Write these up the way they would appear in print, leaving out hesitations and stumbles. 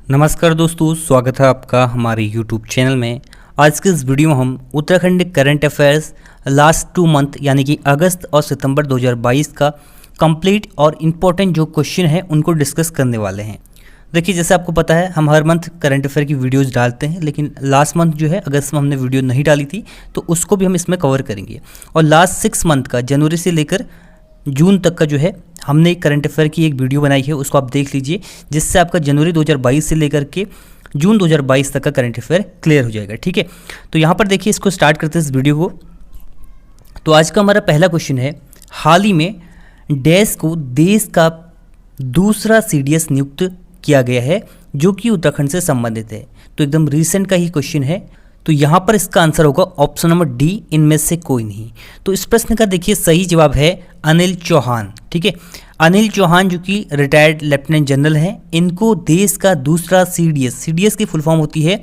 नमस्कार दोस्तों, स्वागत है आपका हमारे YouTube चैनल में। आज के इस वीडियो में हम Uttarakhand current affairs last 2 month यानी कि अगस्त और सितंबर 2022 का कंप्लीट और इम्पोर्टेंट जो क्वेश्चन है उनको डिस्कस करने वाले हैं। देखिए, जैसे आपको पता है हम हर मंथ करंट अफेयर की वीडियोस डालते हैं, लेकिन लास्ट मंथ जो है अगस्त में हमने वीडियो नहीं डाली थी, तो उसको भी हम इसमें कवर करेंगे। और लास्ट 6 मंथ का जनवरी से लेकर जून तक का जो है हमने करंट अफेयर की एक वीडियो बनाई है, उसको आप देख लीजिए, जिससे आपका जनवरी 2022 से लेकर के जून 2022 तक का करंट अफेयर क्लियर हो जाएगा। ठीक है, तो यहाँ पर देखिए, इसको स्टार्ट करते हैं इस वीडियो को। तो आज का हमारा पहला क्वेश्चन है, हाल ही में डैश को देश का दूसरा CDS नियुक्त किया गया है जो कि उत्तराखंड से संबंधित है। तो एकदम रिसेंट का ही क्वेश्चन है, तो यहाँ पर इसका आंसर होगा ऑप्शन नंबर डी, इनमें से कोई नहीं। तो इस प्रश्न का देखिए सही जवाब है अनिल चौहान। ठीक है, अनिल चौहान जो कि रिटायर्ड लेफ्टिनेंट जनरल हैं, इनको देश का दूसरा CDS की फुल फॉर्म होती है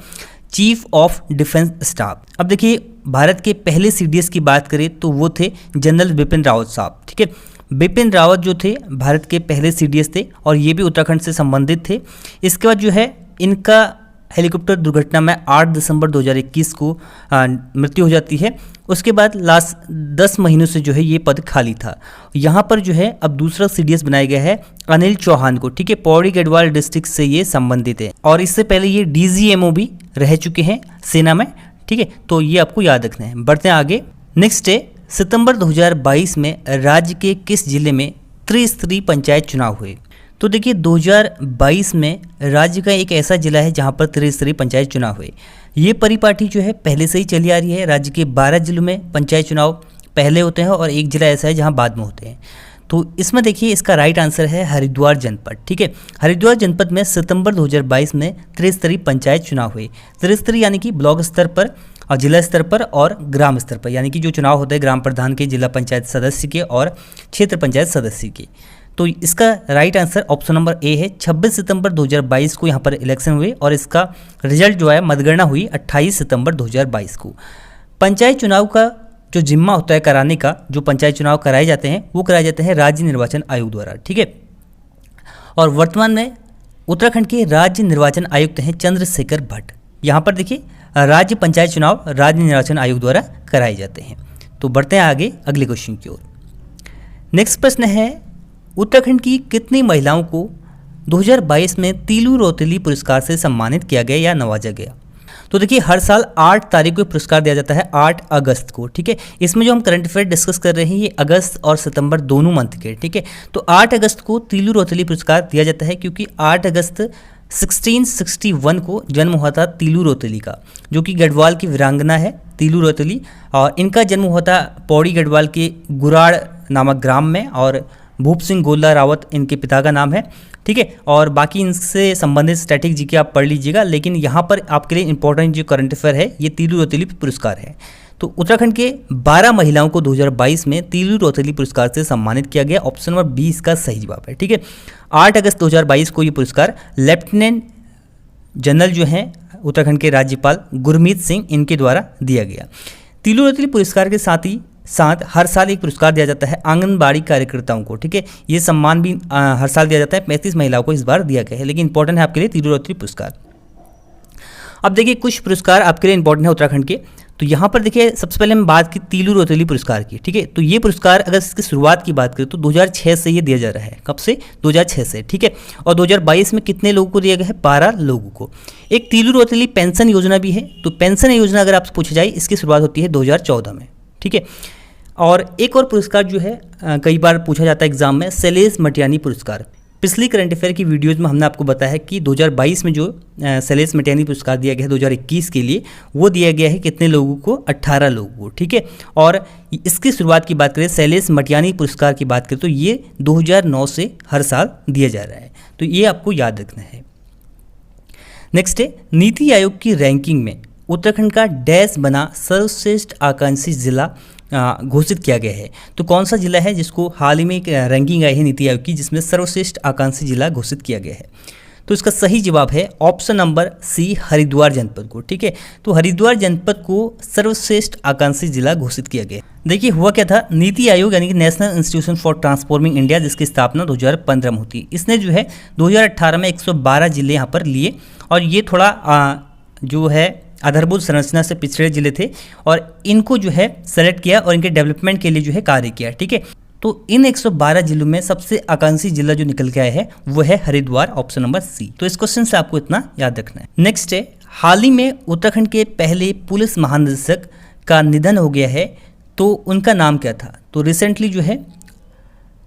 चीफ ऑफ डिफेंस स्टाफ। अब देखिए, भारत के पहले CDS की बात करें तो वो थे जनरल बिपिन रावत साहब। ठीक है, बिपिन रावत जो थे भारत के पहले CDS थे और ये भी उत्तराखंड से संबंधित थे। इसके बाद जो है इनका हेलीकॉप्टर दुर्घटना में 8 दिसंबर 2021 को मृत्यु हो जाती है। उसके बाद लास्ट 10 महीनों से जो है ये पद खाली था। यहाँ पर जो है अब दूसरा CDS बनाया गया है अनिल चौहान को। ठीक है, पौड़ी गढ़वाल डिस्ट्रिक्ट से ये संबंधित है और इससे पहले ये DGMO भी रह चुके हैं सेना में। ठीक है, तो ये आपको याद रखना है। बढ़ते हैं आगे। नेक्स्ट है, सितंबर 2022 में राज्य के किस जिले में त्रिस्तरीय पंचायत चुनाव हुए? तो देखिए, 2022 में राज्य का एक ऐसा जिला है जहां पर त्रिस्तरीय पंचायत चुनाव हुए। ये परिपाटी जो है पहले से ही चली आ रही है। राज्य के 12 जिलों में पंचायत चुनाव पहले होते हैं और एक जिला ऐसा है जहां बाद में होते हैं। तो इसमें देखिए, इसका राइट आंसर है हरिद्वार जनपद। ठीक है, हरिद्वार जनपद में सितंबर 2022 में त्रिस्तरीय पंचायत चुनाव हुए। त्रिस्तरीय यानी कि ब्लॉक स्तर पर और जिला स्तर पर और ग्राम स्तर पर, यानी कि जो चुनाव होते हैं ग्राम प्रधान के, जिला पंचायत सदस्य के और क्षेत्र पंचायत सदस्य के। तो इसका right answer option number A है। 26 सितंबर 2022 को यहाँ पर इलेक्शन हुए और इसका रिजल्ट जो है मतगणना हुई 28 सितंबर 2022 को। पंचायत चुनाव का जो जिम्मा होता है कराने का, जो पंचायत चुनाव कराए जाते हैं वो कराए जाते हैं राज्य निर्वाचन आयोग द्वारा। ठीक है, और वर्तमान में उत्तराखंड के राज्य निर्वाचन आयुक्त हैं चंद्रशेखर भट्ट। यहाँ पर देखिए, राज्य पंचायत चुनाव राज्य निर्वाचन आयोग द्वारा कराए जाते हैं। तो बढ़ते हैं आगे अगले क्वेश्चन की ओर। नेक्स्ट प्रश्न है, उत्तराखंड की कितनी महिलाओं को 2022 में तीलू रौतेली पुरस्कार से सम्मानित किया गया या नवाजा गया? तो देखिए, हर साल 8 तारीख को पुरस्कार दिया जाता है, 8 अगस्त को। ठीक है, इसमें जो हम करंट अफेयर डिस्कस कर रहे हैं ये अगस्त और सितंबर दोनों मंथ के। ठीक है, तो 8 अगस्त को तीलू रौतेली पुरस्कार दिया जाता है क्योंकि 8 अगस्त 1661 को जन्म हुआ था तीलू रौतेली का, जो कि गढ़वाल की वीरांगना है तीलू रौतेली। और इनका जन्म हुआ था पौड़ी गढ़वाल के गुराड़ नामक ग्राम में और भूप सिंह गोला रावत इनके पिता का नाम है। ठीक है, और बाकी इनसे संबंधित स्टैटिक जीके आप पढ़ लीजिएगा, लेकिन यहाँ पर आपके लिए इंपॉर्टेंट जो करंट अफेयर है ये तीलू रौतेली पुरस्कार है। तो उत्तराखंड के 12 महिलाओं को 2022 में तीलू रौतेली पुरस्कार से सम्मानित किया गया। ऑप्शन नंबर 20 का सही जवाब है। ठीक है, 8 अगस्त 2022 को ये पुरस्कार लेफ्टिनेंट जनरल जो हैं उत्तराखंड के राज्यपाल गुरमीत सिंह इनके द्वारा दिया गया। तीलू रौतेली पुरस्कार के साथ हर साल एक पुरस्कार दिया जाता है आंगनबाड़ी कार्यकर्ताओं को। ठीक है, ये सम्मान भी हर साल दिया जाता है। 35 महिलाओं को इस बार दिया गया है, लेकिन इंपॉर्टेंट है आपके लिए तीलू रौतेली पुरस्कार। अब देखिए, कुछ पुरस्कार आपके लिए इंपॉर्टेंट है उत्तराखंड के। तो यहाँ पर देखिए, सबसे पहले हम बात की तीलू रौतेली पुरस्कार की। ठीक है, तो ये पुरस्कार अगर इसकी शुरुआत की बात करें तो 2006 से ये दिया जा रहा है। कब से? 2006 से। ठीक है, और 2022 में कितने लोगों को दिया गया है? 12 लोगों को। एक तीलू रौतेली पेंशन योजना भी है। तो पेंशन योजना अगर आपसे पूछा जाए, इसकी शुरुआत होती है 2014 में। ठीक है, और एक और पुरस्कार जो है कई बार पूछा जाता है एग्जाम में, शैलेश मटियानी पुरस्कार। पिछली करंट अफेयर की वीडियोज़ में हमने आपको बताया है कि 2022 में जो शैलेश मटियानी पुरस्कार दिया गया है 2021 के लिए, वो दिया गया है कितने लोगों को? 18 लोगों को। ठीक है, और इसकी शुरुआत की बात करें, शैलेश मटियानी पुरस्कार की बात करें तो ये 2009 से हर साल दिया जा रहा है। तो ये आपको याद रखना है। नेक्स्ट है, नीति आयोग की रैंकिंग में उत्तराखंड का डैश बना सर्वश्रेष्ठ आकांक्षी जिला घोषित किया गया है। तो कौन सा जिला है जिसको हाल ही में एक रैंकिंग आई है नीति आयोग की, जिसमें सर्वश्रेष्ठ आकांक्षी जिला घोषित किया गया है? तो इसका सही जवाब है ऑप्शन नंबर सी, हरिद्वार जनपद को। ठीक है, तो हरिद्वार जनपद को सर्वश्रेष्ठ आकांक्षी जिला घोषित किया गया। देखिए हुआ क्या था, नीति आयोग यानी कि national institution for transforming India, जिसकी स्थापना 2015 में होती है, इसने जो है 2018 में 112 जिले यहाँ पर लिए, और ये थोड़ा जो है आधारभूत संरचना से पिछड़े जिले थे, और इनको जो है सेलेक्ट किया और इनके डेवलपमेंट के लिए जो है कार्य किया। ठीक है, तो इन 112 जिलों में सबसे आकांक्षी जिला जो निकल के आया है वो है हरिद्वार, ऑप्शन नंबर सी। तो इस क्वेश्चन से आपको इतना याद रखना है। नेक्स्ट है, हाल ही में उत्तराखंड के पहले पुलिस महानिदेशक का निधन हो गया है, तो उनका नाम क्या था? तो रिसेंटली जो है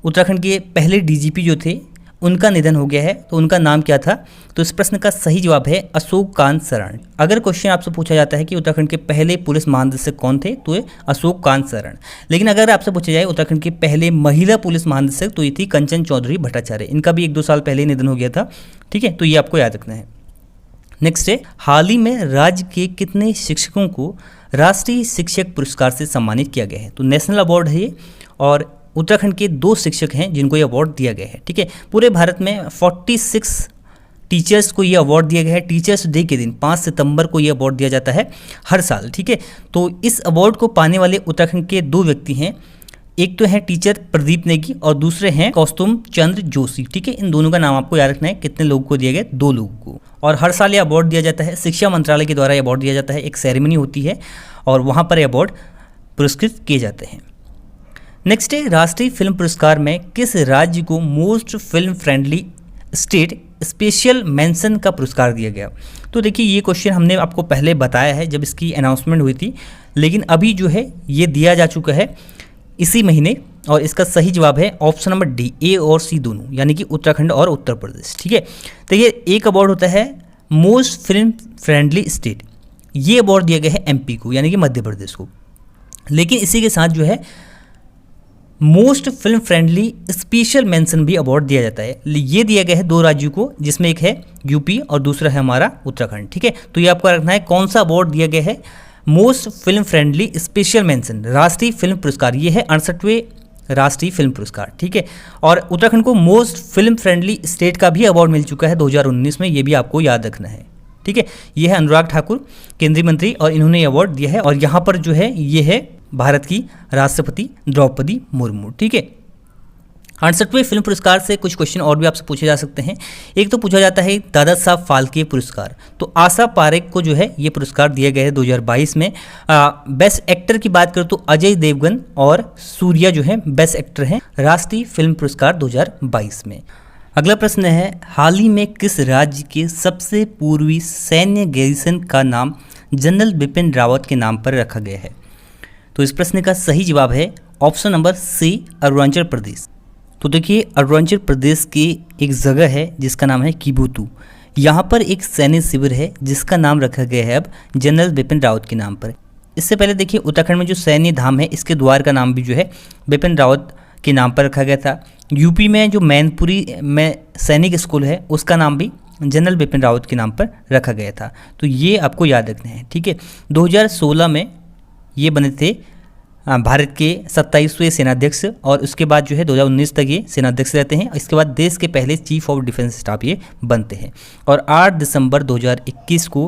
उत्तराखंड के पहले डीजीपी जो थे उनका निधन हो गया है, तो उनका नाम क्या था? तो इस प्रश्न का सही जवाब है अशोक कांत शरण। अगर क्वेश्चन आपसे पूछा जाता है कि उत्तराखंड के पहले पुलिस महानिदेशक कौन थे, तो ये अशोक कांत शरण। लेकिन अगर आपसे पूछा जाए उत्तराखंड के पहले महिला पुलिस महानिदेशक, तो ये थी कंचन चौधरी भट्टाचार्य। इनका भी 1-2 साल पहले निधन हो गया था। ठीक है, तो ये आपको याद रखना है। नेक्स्ट है, हाल ही में राज्य के कितने शिक्षकों को राष्ट्रीय शिक्षक पुरस्कार से सम्मानित किया गया है? तो नेशनल अवार्ड है ये, और उत्तराखंड के 2 शिक्षक हैं जिनको ये अवार्ड दिया गया है। ठीक है, पूरे भारत में 46 टीचर्स को ये अवार्ड दिया गया है। टीचर्स डे के दिन 5 सितंबर को ये अवार्ड दिया जाता है हर साल। ठीक है, तो इस अवार्ड को पाने वाले उत्तराखंड के 2 व्यक्ति हैं, एक तो है टीचर प्रदीप नेगी और दूसरे हैं कौस्तुम चंद्र जोशी। ठीक है, इन दोनों का नाम आपको याद रखना है। कितने लोगों को दिया गया? 2 लोगों को। और हर साल ये अवार्ड दिया जाता है, शिक्षा मंत्रालय के द्वारा ये अवार्ड दिया जाता है। एक सेरेमनी होती है और वहाँ पर ये अवार्ड पुरस्कृत किए जाते हैं। नेक्स्ट है, राष्ट्रीय फिल्म पुरस्कार में किस राज्य को most film friendly state special mention का पुरस्कार दिया गया? तो देखिए ये क्वेश्चन हमने आपको पहले बताया है जब इसकी अनाउंसमेंट हुई थी, लेकिन अभी जो है ये दिया जा चुका है इसी महीने, और इसका सही जवाब है ऑप्शन नंबर डी, ए और सी दोनों, यानी कि उत्तराखंड और उत्तर प्रदेश। ठीक है, तो ये एक अवार्ड होता है मोस्ट फिल्म फ्रेंडली स्टेट, ये अवार्ड दिया गया है एमपी को, यानी कि मध्य प्रदेश को। लेकिन इसी के साथ जो है most film friendly special mention भी अवार्ड दिया जाता है। ये दिया गया है 2 राज्यों को, जिसमें एक है यूपी और दूसरा है हमारा उत्तराखंड। ठीक है, तो ये आपको रखना है कौन सा अवार्ड दिया गया है? Most film friendly special mention राष्ट्रीय फिल्म पुरस्कार, ये है 68वें राष्ट्रीय फिल्म पुरस्कार। ठीक है, और उत्तराखंड को मोस्ट फिल्म फ्रेंडली स्टेट का भी अवार्ड मिल चुका है 2019 में, ये भी आपको याद रखना है। ठीक है, ये है अनुराग ठाकुर, केंद्रीय मंत्री, और इन्होंने अवार्ड दिया है। और यहाँ पर जो है ये है भारत की राष्ट्रपति द्रौपदी मुर्मू। ठीक है, 68वें फिल्म पुरस्कार से कुछ क्वेश्चन और भी आपसे पूछे जा सकते हैं। एक तो पूछा जाता है दादा साहब फाल्के पुरस्कार, तो आशा पारेख को जो है ये पुरस्कार दिया गया है 2022 में। बेस्ट एक्टर की बात करें तो अजय देवगन और सूर्या जो है बेस्ट एक्टर हैं राष्ट्रीय फिल्म पुरस्कार 2022 में। अगला प्रश्न है, हाल ही में किस राज्य के सबसे पूर्वी सैन्य गैरिसन का नाम जनरल बिपिन रावत के नाम पर रखा गया है? तो इस प्रश्न का सही जवाब है ऑप्शन नंबर सी, अरुणाचल प्रदेश। तो देखिए अरुणाचल प्रदेश की एक जगह है जिसका नाम है किबुतु, यहाँ पर एक सैन्य शिविर है जिसका नाम रखा गया है अब जनरल बिपिन रावत के नाम पर। इससे पहले देखिए उत्तराखंड में जो सैन्य धाम है इसके द्वार का नाम भी जो है बिपिन रावत के नाम पर रखा गया था। यूपी में जो मैनपुरी में सैनिक स्कूल है उसका नाम भी जनरल बिपिन रावत के नाम पर रखा गया था। तो ये आपको याद रखना है। ठीक है, 2016 में ये बने थे भारत के 27वें सेनाध्यक्ष, और उसके बाद जो है 2019 तक ये सेनाध्यक्ष रहते हैं। इसके बाद देश के पहले चीफ ऑफ डिफेंस स्टाफ ये बनते हैं, और 8 दिसंबर 2021 को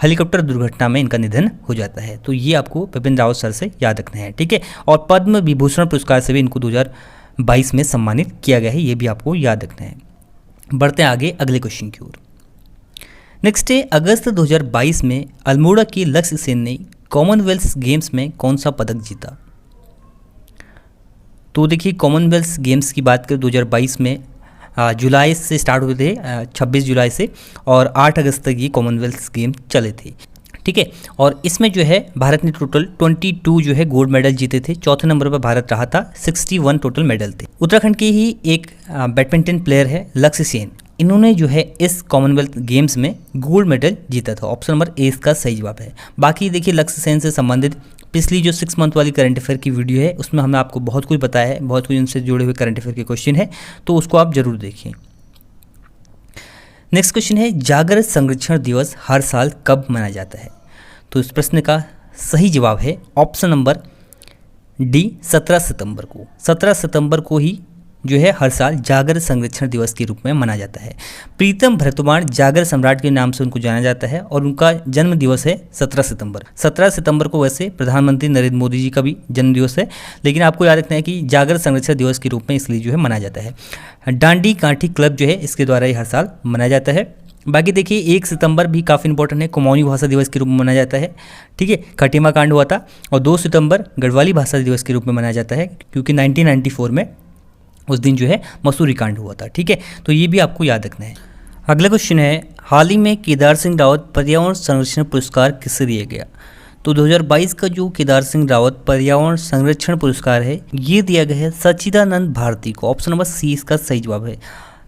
हेलीकॉप्टर दुर्घटना में इनका निधन हो जाता है। तो ये आपको बिपिन रावत सर से याद रखना है। ठीक है, और पद्म विभूषण पुरस्कार से भी इनको 2022 में सम्मानित किया गया है, ये भी आपको याद रखना है। बढ़ते हैं आगे अगले क्वेश्चन की ओर। नेक्स्ट है, अगस्त 2022 में अल्मोड़ा के लक्ष्य सेन ने कॉमनवेल्थ गेम्स में कौन सा पदक जीता? तो देखिए कॉमनवेल्थ गेम्स की बात करें 2022 में जुलाई से स्टार्ट हुए थे, 26 जुलाई से, और 8 अगस्त तक ये कॉमनवेल्थ गेम चले थे। ठीक है, और इसमें जो है भारत ने टोटल 22 जो है गोल्ड मेडल जीते थे। चौथे नंबर पर भारत रहा था, 61 टोटल मेडल थे। उत्तराखंड के ही एक बैडमिंटन प्लेयर है लक्ष्य सेन, इन्होंने जो है इस कॉमनवेल्थ गेम्स में गोल्ड मेडल जीता था। ऑप्शन नंबर ए इसका सही जवाब है। बाकी देखिए लक्ष्य सेन से संबंधित पिछली जो 6 मंथ वाली करंट अफेयर की वीडियो है उसमें हमने आपको बहुत कुछ बताया है, बहुत कुछ इनसे जुड़े हुए करंट अफेयर के क्वेश्चन है, तो उसको आप जरूर देखिए। नेक्स्ट क्वेश्चन है, जागर संरक्षण दिवस हर साल कब मनाया जाता है? तो इस प्रश्न का सही जवाब है ऑप्शन नंबर डी, 17 सितंबर को। 17 सितंबर को ही जो है हर साल जागर संरक्षण दिवस के रूप में मनाया जाता है। प्रीतम भरतवाण जागर सम्राट के नाम से उनको जाना जाता है और उनका जन्म दिवस है 17 सितंबर। 17 सितंबर को वैसे प्रधानमंत्री नरेंद्र मोदी जी का भी जन्म दिवस है, लेकिन आपको याद रखना है कि जागर संरक्षण दिवस के रूप में इसलिए जो है मनाया जाता है। डांडी काठी क्लब जो है इसके द्वारा ये हर साल मनाया जाता है। बाकी देखिए 1 सितंबर भी काफ़ी इंपॉर्टेंट है, कुमाऊनी भाषा दिवस के रूप में मनाया जाता है। ठीक है, खटीमा कांड हुआ था। और 2 सितंबर गढ़वाली भाषा दिवस के रूप में मनाया जाता है, क्योंकि 1994 में उस दिन जो है मसूरी कांड हुआ था। ठीक है, तो ये भी आपको याद रखना है। अगला क्वेश्चन है, हाल ही में केदार सिंह रावत पर्यावरण संरक्षण पुरस्कार किसे दिया गया? तो 2022 का जो केदार सिंह रावत पर्यावरण संरक्षण पुरस्कार है ये दिया गया है सच्चिदानंद भारती को। ऑप्शन नंबर सी इसका सही जवाब है।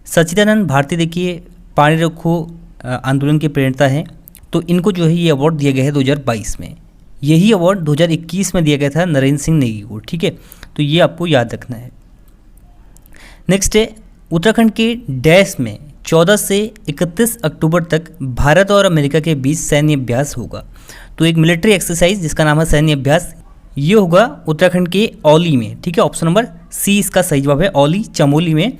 सच्चिदानंद भारती देखिए पानी रखो आंदोलन के प्रेरणा हैं, तो इनको जो है ये अवार्ड दिया गया है 2022 में। यही अवार्ड 2021 में दिया गया था नरेंद्र सिंह नेगी को। ठीक है, तो ये आपको याद रखना है। नेक्स्ट है, उत्तराखंड के डैश में 14 से 31 अक्टूबर तक भारत और अमेरिका के बीच सैन्य अभ्यास होगा। तो एक मिलिट्री एक्सरसाइज जिसका नाम है सैन्य अभ्यास, ये होगा उत्तराखंड के औली में। ठीक है, ऑप्शन नंबर सी इसका सही जवाब है। औली चमोली में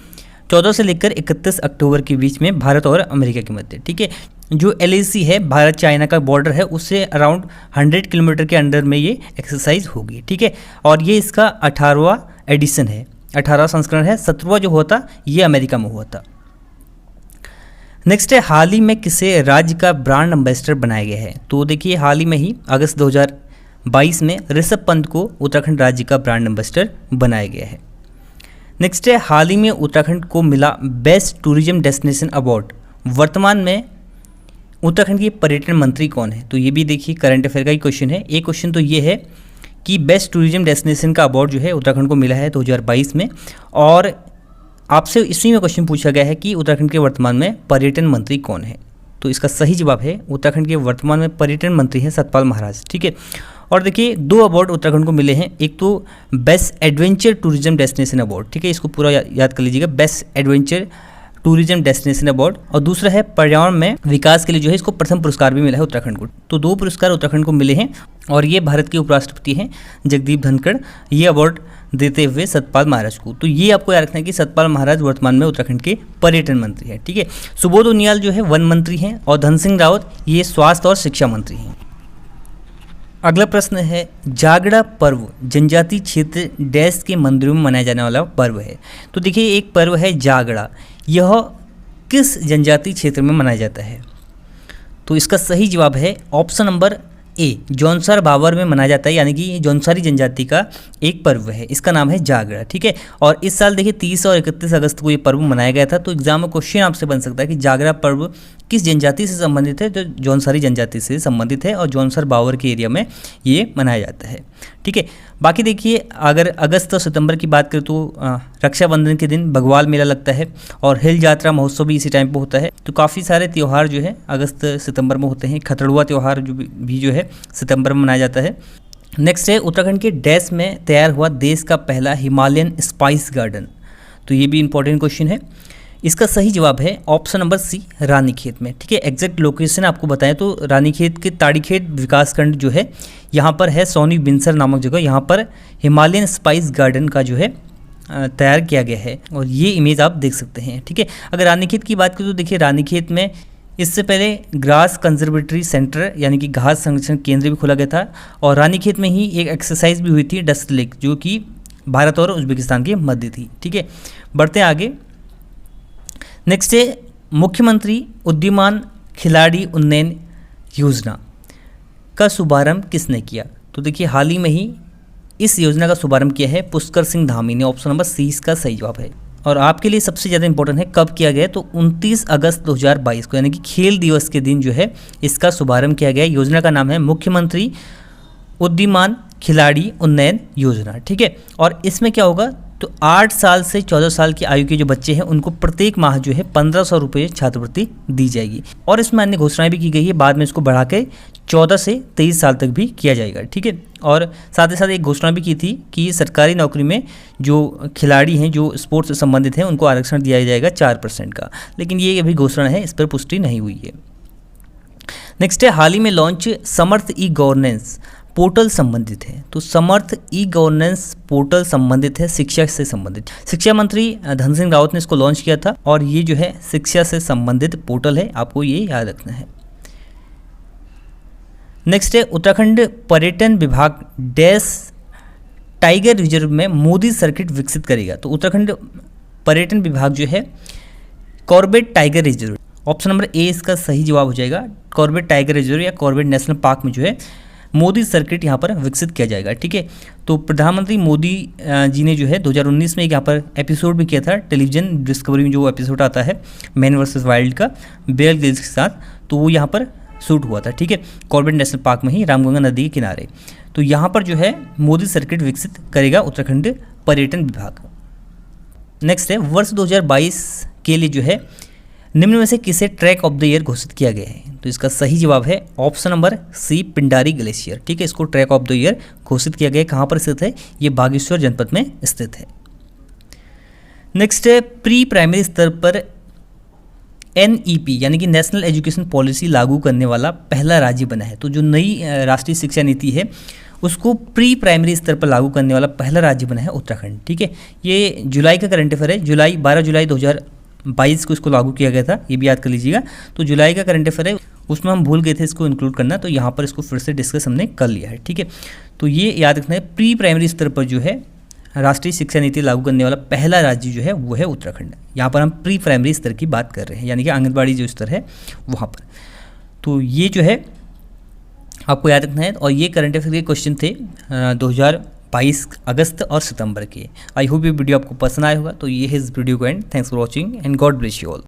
14 से लेकर 31 अक्टूबर के बीच में भारत और अमेरिका के मध्य। ठीक है, जो LAC है भारत चाइना का बॉर्डर है उससे अराउंड 100 किलोमीटर के अंडर में ये एक्सरसाइज होगी। ठीक है, और ये इसका 18वां एडिशन है, 18वां संस्करण है। 17वां जो हुआ था ये अमेरिका में हुआ था। नेक्स्ट है, हाल ही में किसे राज्य का ब्रांड एम्बेसडर बनाया गया है? तो देखिए हाल ही में ही अगस्त 2022 में ऋषभ पंत को उत्तराखंड राज्य का ब्रांड एम्बेसडर बनाया गया है। नेक्स्ट है, हाल ही में उत्तराखंड को मिला बेस्ट टूरिज्म डेस्टिनेशन अवार्ड। वर्तमान में उत्तराखंड के पर्यटन मंत्री कौन है? तो ये भी देखिए करंट अफेयर का ही क्वेश्चन है। एक क्वेश्चन तो ये है कि बेस्ट टूरिज्म डेस्टिनेशन का अवार्ड जो है उत्तराखंड को मिला है 2022 में, और आपसे इसी में क्वेश्चन पूछा गया है कि उत्तराखंड के वर्तमान में पर्यटन मंत्री कौन है? तो इसका सही जवाब है उत्तराखंड के वर्तमान में पर्यटन मंत्री हैं सतपाल महाराज। ठीक है, और देखिए 2 अवार्ड उत्तराखंड को मिले हैं। एक तो best adventure tourism destination award, ठीक है, इसको पूरा याद कर लीजिएगा, best adventure tourism destination award. और दूसरा है पर्यावरण में विकास के लिए जो है इसको प्रथम पुरस्कार भी मिला है उत्तराखंड को। तो 2 पुरस्कार उत्तराखंड को मिले हैं, और ये भारत के उपराष्ट्रपति हैं जगदीप धनखड़ ये अवार्ड देते हुए सतपाल महाराज को। तो ये आपको याद रखना है कि सतपाल महाराज वर्तमान में उत्तराखंड के पर्यटन मंत्री हैं। ठीक है, सुबोध उनियाल जो है वन मंत्री हैं, और धन सिंह रावत ये स्वास्थ्य और शिक्षा मंत्री हैं। अगला प्रश्न है, जागड़ा पर्व जनजाति क्षेत्र डैश के मंदिरों में मनाया जाने वाला पर्व है। तो देखिए एक पर्व है जागड़ा, यह किस जनजाति क्षेत्र में मनाया जाता है? तो इसका सही जवाब है ऑप्शन नंबर ए, जौनसार बावर में मनाया जाता है, यानी कि ये जौनसारी जनजाति का एक पर्व है, इसका नाम है जागड़ा। ठीक है, और इस साल देखिए 30 और 31 अगस्त को ये पर्व मनाया गया था। तो एग्जाम में क्वेश्चन आपसे बन सकता है कि जागड़ा पर्व किस जनजाति से संबंधित है? तो जौनसारी जनजाति से संबंधित है, और जौनसार बावर के एरिया में ये मनाया जाता है। ठीक है, बाकी देखिए अगर अगस्त और सितंबर की बात करें तो रक्षाबंधन के दिन बगवाल मेला लगता है, और हिल यात्रा महोत्सव भी इसी टाइम पे होता है। तो काफ़ी सारे त्यौहार जो है अगस्त सितंबर में होते हैं। खतड़ुआ त्यौहार भी जो है सितंबर में मनाया जाता है। नेक्स्ट है, उत्तराखंड के डैश में तैयार हुआ देश का पहला हिमालयन स्पाइस गार्डन। तो ये भी इंपॉर्टेंट क्वेश्चन है। इसका सही जवाब है ऑप्शन नंबर सी, रानीखेत में। ठीक है, एग्जैक्ट लोकेशन आपको बताएं तो रानीखेत के ताड़ीखेत विकासखंड जो है यहाँ पर है सोनी बिनसर नामक जगह, यहाँ पर हिमालयन स्पाइस गार्डन का जो है तैयार किया गया है, और ये इमेज आप देख सकते हैं। ठीक है, अगर रानीखेत की बात करें तो देखिए रानीखेत में इससे पहले ग्रास कंजर्वेटरी सेंटर यानी कि घास संरक्षण केंद्र भी खोला गया था, और रानीखेत में ही एक एक्सरसाइज भी हुई थी डस्ट लेक, जो कि भारत और उज्बेकिस्तान के मध्य थी। ठीक है, बढ़ते हैं आगे। नेक्स्ट है, मुख्यमंत्री उद्यमान खिलाड़ी उन्नयन योजना का शुभारंभ किसने किया? तो देखिए हाल ही में ही इस योजना का शुभारंभ किया है पुष्कर सिंह धामी ने। ऑप्शन नंबर सी इसका सही जवाब है। और आपके लिए सबसे ज़्यादा इंपॉर्टेंट है कब किया गया, तो 29 अगस्त 2022 को, यानी कि खेल दिवस के दिन जो है इसका शुभारंभ किया गया। योजना का नाम है मुख्यमंत्री उद्यमान खिलाड़ी उन्नयन योजना। ठीक है, और इसमें क्या होगा, तो 8 साल से 14 साल की आयु के जो बच्चे हैं उनको प्रत्येक माह जो है 1500 रुपये छात्रवृत्ति दी जाएगी, और इसमें अन्य घोषणाएं भी की गई है। बाद में इसको बढ़ा के 14 से 23 साल तक भी किया जाएगा। ठीक है, और साथ ही साथ एक घोषणा भी की थी कि सरकारी नौकरी में जो खिलाड़ी हैं जो स्पोर्ट्स से संबंधित हैं उनको आरक्षण दिया जाएगा 4% का, लेकिन ये अभी घोषणा है, इस पर पुष्टि नहीं हुई है। नेक्स्ट है, हाल ही में लॉन्च समर्थ ई गवर्नेंस पोर्टल संबंधित है? तो समर्थ ई गवर्नेंस पोर्टल संबंधित है शिक्षा से संबंधित। शिक्षा मंत्री धन सिंह रावत ने इसको लॉन्च किया था और ये जो है शिक्षा से संबंधित पोर्टल है, आपको ये याद रखना है। नेक्स्ट है उत्तराखंड पर्यटन विभाग डैश टाइगर रिजर्व में मोदी सर्किट विकसित करेगा। तो उत्तराखंड पर्यटन विभाग जो है Corbett tiger reserve, option number A इसका सही जवाब हो जाएगा। कॉर्बेट टाइगर रिजर्व या कॉर्बेट नेशनल पार्क में जो है मोदी सर्किट यहाँ पर विकसित किया जाएगा, ठीक है। तो प्रधानमंत्री मोदी जी ने जो है 2019 में यहाँ पर एपिसोड भी किया था, टेलीविजन डिस्कवरी में जो एपिसोड आता है मैन वर्सेस वाइल्ड का बेयर ग्रिल्स के साथ, तो वो यहाँ पर शूट हुआ था, ठीक है, कॉर्बेट नेशनल पार्क में ही रामगंगा नदी के किनारे। तो यहाँ पर जो है मोदी सर्किट विकसित करेगा उत्तराखंड पर्यटन विभाग। नेक्स्ट है वर्ष 2022 के लिए जो है निम्न में से किसे ट्रैक ऑफ द ईयर घोषित किया गया है? तो इसका सही जवाब है option number C Pindari glacier, ठीक है। इसको ट्रैक ऑफ द ईयर घोषित किया गया है। कहाँ पर स्थित है? ये बागेश्वर जनपद में स्थित है। नेक्स्ट है प्री प्राइमरी स्तर पर NEP यानी कि नेशनल एजुकेशन पॉलिसी लागू करने वाला पहला राज्य बना है। तो जो नई राष्ट्रीय शिक्षा नीति है उसको प्री प्राइमरी स्तर पर लागू करने वाला पहला राज्य बना है उत्तराखंड, ठीक है। ये जुलाई का करंट अफेयर है, 12 जुलाई 2022 को इसको लागू किया गया था, ये भी याद कर लीजिएगा। तो जुलाई का करंट अफेयर है, उसमें हम भूल गए थे इसको इंक्लूड करना, तो यहाँ पर इसको फिर से डिस्कस हमने कर लिया है, ठीक है। तो ये याद रखना है प्री प्राइमरी स्तर पर जो है राष्ट्रीय शिक्षा नीति लागू करने वाला पहला राज्य जो है वो है उत्तराखंड। यहाँ पर हम प्री प्राइमरी स्तर की बात कर रहे हैं, यानी कि आंगनबाड़ी जो स्तर है वहाँ पर। तो ये जो है आपको याद रखना है। और ये करंट अफेयर के क्वेश्चन थे 2022 अगस्त और सितंबर के। आई होप ये वीडियो आपको पसंद आया होगा। तो ये है इस वीडियो को and thanks for watching and God bless you all.